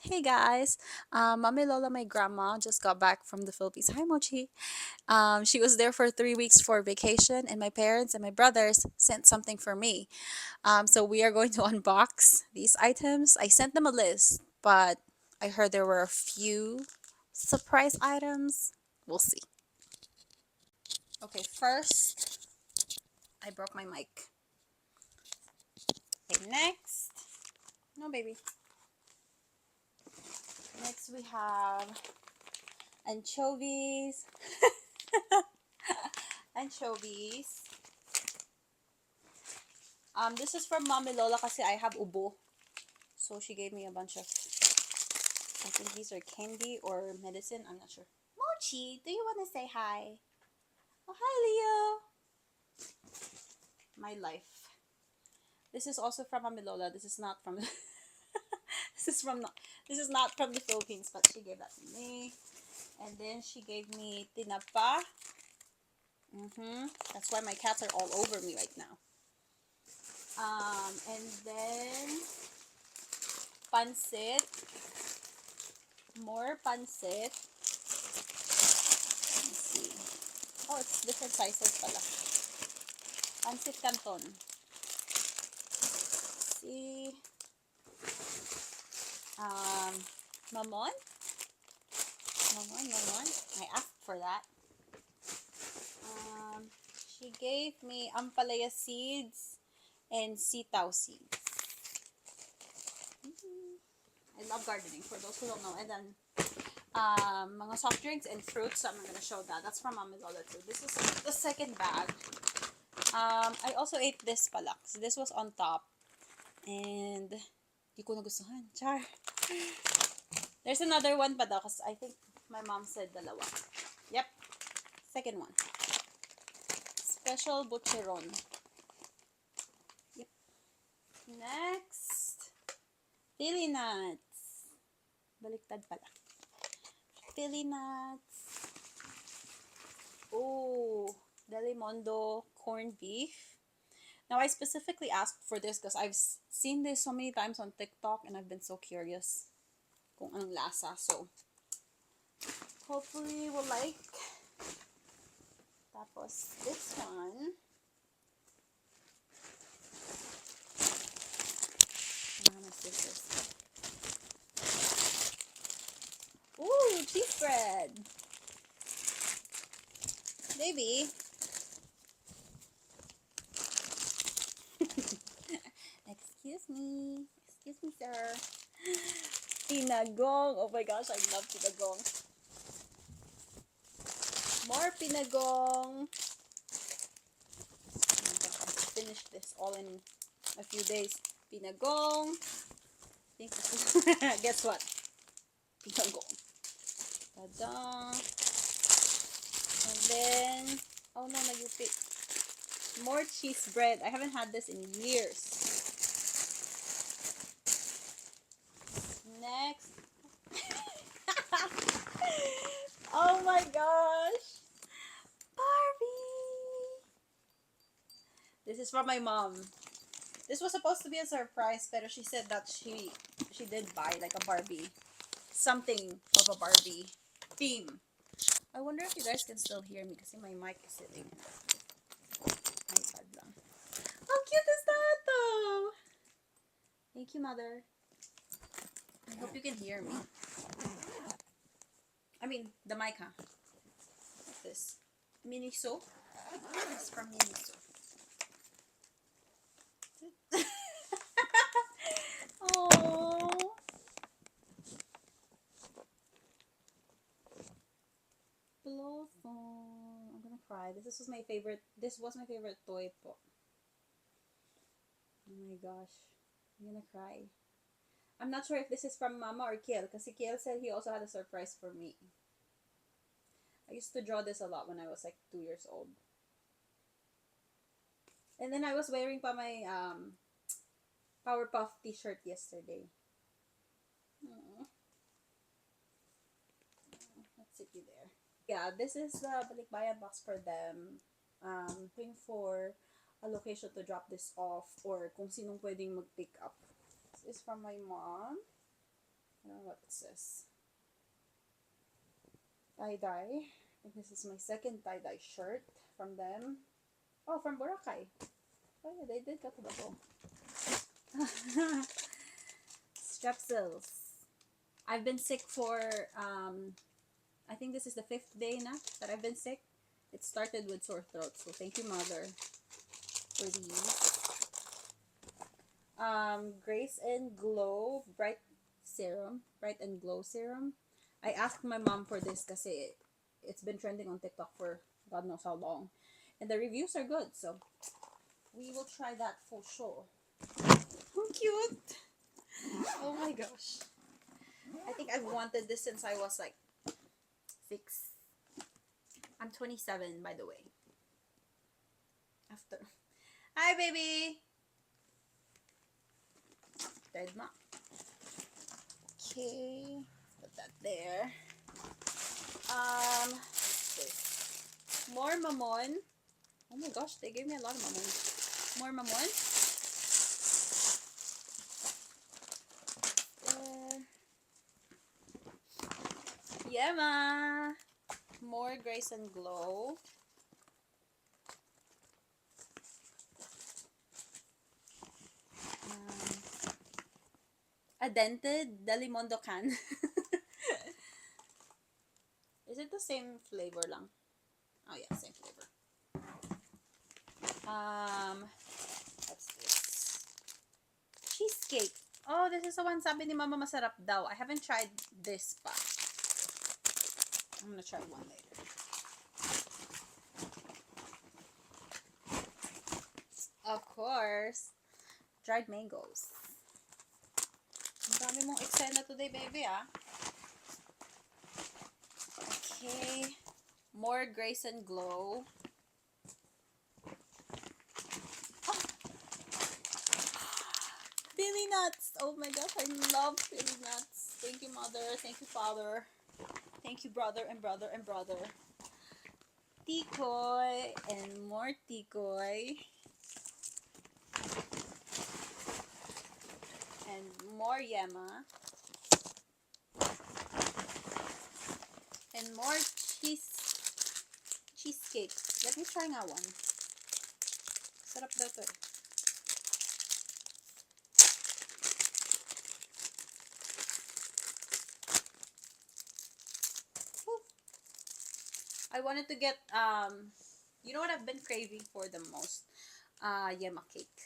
Hey guys, Mami Lola, my grandma, just got back from the Philippines. Hi Mochi. She was there for 3 weeks for vacation, and my parents and my brothers sent something for me. So we are going to unbox these items. I sent them a list, but I heard there were a few surprise items. We'll see. Okay, first, I broke my mic. Okay, next. No, baby. Next, we have anchovies. Anchovies. This is from Mami Lola kasi I have ubo. So she gave me a bunch of, I think these are candy or medicine. I'm not sure. Mochi, do you want to say hi? Oh, hi, Leo. My life. This is also from Mami Lola. This is not from, this is not from the Philippines, but she gave that to me. And then she gave me tinapa. That's why my cats are all over me right now. And then pancit. More pancit. Let's see. Oh, it's different sizes pala. Pancit Canton. Let's see. Mamon. Mamon. I asked for that. She gave me ampalaya seeds and sitaw seeds. I love gardening, for those who don't know. And then mga soft drinks and fruits. So I'm not gonna show that. That's from Mami Lola too. This is the second bag. I also ate this pala. So this was on top. And di ko nagustuhan. Char. There's another one pa daw kasi I think my mom said dalawa. Yep. Second one. Special butcheron. Yep. Next. Pili nuts. Baliktad pala. Pili nuts. Oh, Delimondo corned beef. Now, I specifically asked for this because I've seen this so many times on TikTok and I've been so curious kung anong lasa. So, hopefully we'll like. Tapos, this one. My scissors. Ooh, cheese bread. Baby. Excuse me, sir. Pinagong. Oh my gosh, I love pinagong. More pinagong. Oh my gosh, I finished this all in a few days. Pinagong. Guess what? Pinagong. Ta-da! And then, oh no, nayupi. More cheese bread. I haven't had this in years. Next. Oh my gosh. Barbie. This is from my mom. This was supposed to be a surprise, but she said that she did buy like a Barbie. Something of a Barbie theme. I wonder if you guys can still hear me because my mic is sitting. iPad lang. How cute is that though? Thank you, mother. I hope you can hear me. I mean, the mic, huh? What's this? Miniso? It's from Miniso. Oh. Blossom. I'm gonna cry. This was my favorite. This was my favorite toy po. Oh my gosh. I'm gonna cry. I'm not sure if this is from Mama or Kiel, because Kiel said he also had a surprise for me. I used to draw this a lot when I was like 2 years old. And then I was wearing pa my Powerpuff t-shirt yesterday. Aww. Let's sit you there. Yeah, this is the balikbayan box for them. Looking for a location to drop this off or kung sinong pwedeng mag-pick up. This is from my mom. I don't know what it says. Tie-dye. I think this is my second tie-dye shirt from them. Oh, from Boracay. Oh yeah, they did got to the bow. Strepsils. I've been sick for, I think this is the 5th day na that I've been sick. It started with sore throat. So thank you, Mother, for these. Grace and Glow Bright Serum. Bright and Glow Serum. I asked my mom for this kasi it's been trending on TikTok for God knows how long. And the reviews are good. So we will try that for sure. How cute! Oh my gosh. I think I've wanted this since I was like 6. I'm 27, by the way. After. Hi, baby! Dead ma. Okay. Put that there. This. More mamon. Oh my gosh, they gave me a lot of mamon. More mamon. Yema. More Grace and Glow. A dented Delimondo can. Is it the same flavor lang? Oh yeah, same flavor. What's this? Cheesecake. Oh, this is the one sabi ni Mama masarap daw. I haven't tried this pa. I'm gonna try one later. Of course, dried mangoes. Ang dami mong eksena today, baby, ah. Okay. More Grace and Glow. Oh. Pili nuts. Oh my gosh, I love pili nuts. Thank you, Mother. Thank you, Father. Thank you, brother and brother and brother. Tikoy and more tikoy. And more yema. And more cheesecake. Let me try nga one. Sarap daw to eh. I wanted to get, you know what I've been craving for the most? Yema cake.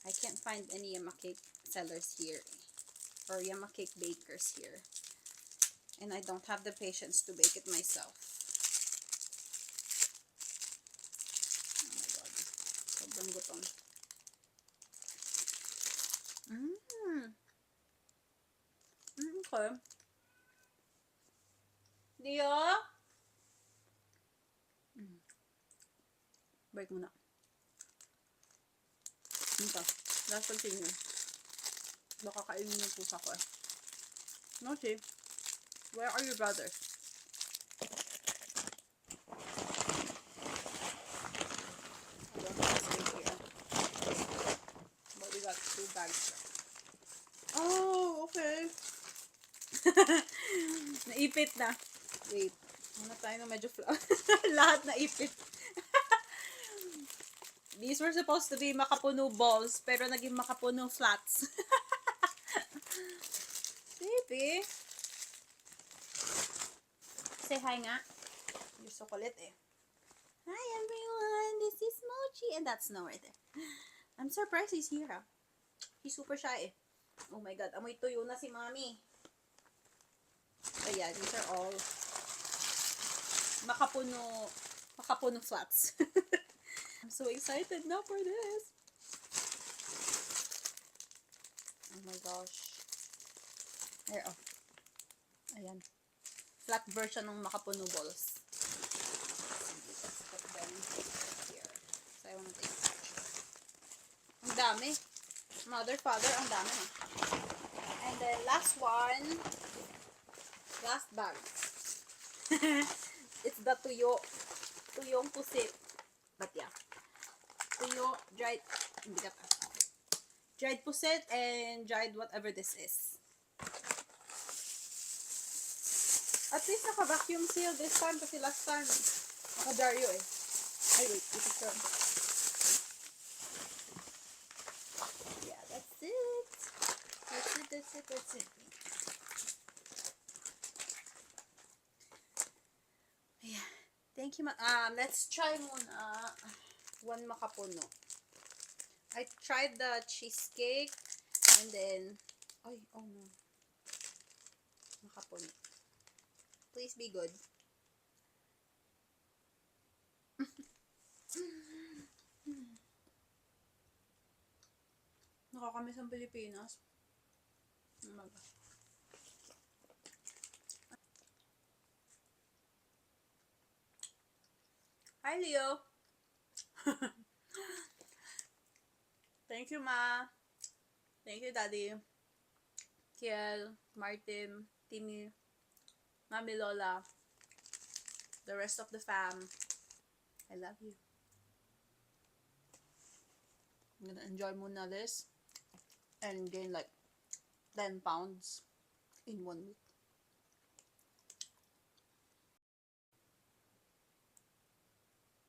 I can't find any yema cake sellers here. Or yema cake bakers here. And I don't have the patience to bake it myself. Oh my god. Sobrang gutom. Okay. Dio? Break muna. Ito. Let's continue. Baka kainin yung pusa ko eh. No, see? Where are your brothers? I don't have space here. But we got 2 bags. Oh, okay. Naipit na. Wait. Muna tayo na medyo lahat naipit. These were supposed to be makapuno balls, pero naging makapuno flats. Baby. Say hi nga. You're so kulit eh. Hi everyone, this is Mochi. And that's Snow right there. I'm surprised he's here ha. He's super shy eh. Oh my god, amoy tuyo na si Mommy. So yeah, these are all makapuno flats. I'm so excited now for this. Oh my gosh. Here, oh. Ayan. Flat version ng makapuno balls. Let's put them here. So I want to take a picture. Ang dami. Mother, father, ang dami. And then last one. Last bag. It's the tuyo. Tuyong pusit. But yeah. Tuyo, dried, hindi ka pa. Dried pusit and dried whatever this is. At least naka-vacuum seal this time kasi last time naka-Dario eh. Ay, wait. This is from... Yeah, that's it. That's it. Yeah. Thank you, let's try muna one makapuno. I tried the cheesecake and then... Ay, oh no. Makapuno. Please be good. Nakakamiss ang Pilipinas. Oh my God. Hi, Leo. Thank you, Ma. Thank you, Daddy. Kiel, Martin, Timmy, Mami Lola, the rest of the fam. I love you. I'm gonna enjoy muna this and gain like 10 pounds in 1 week.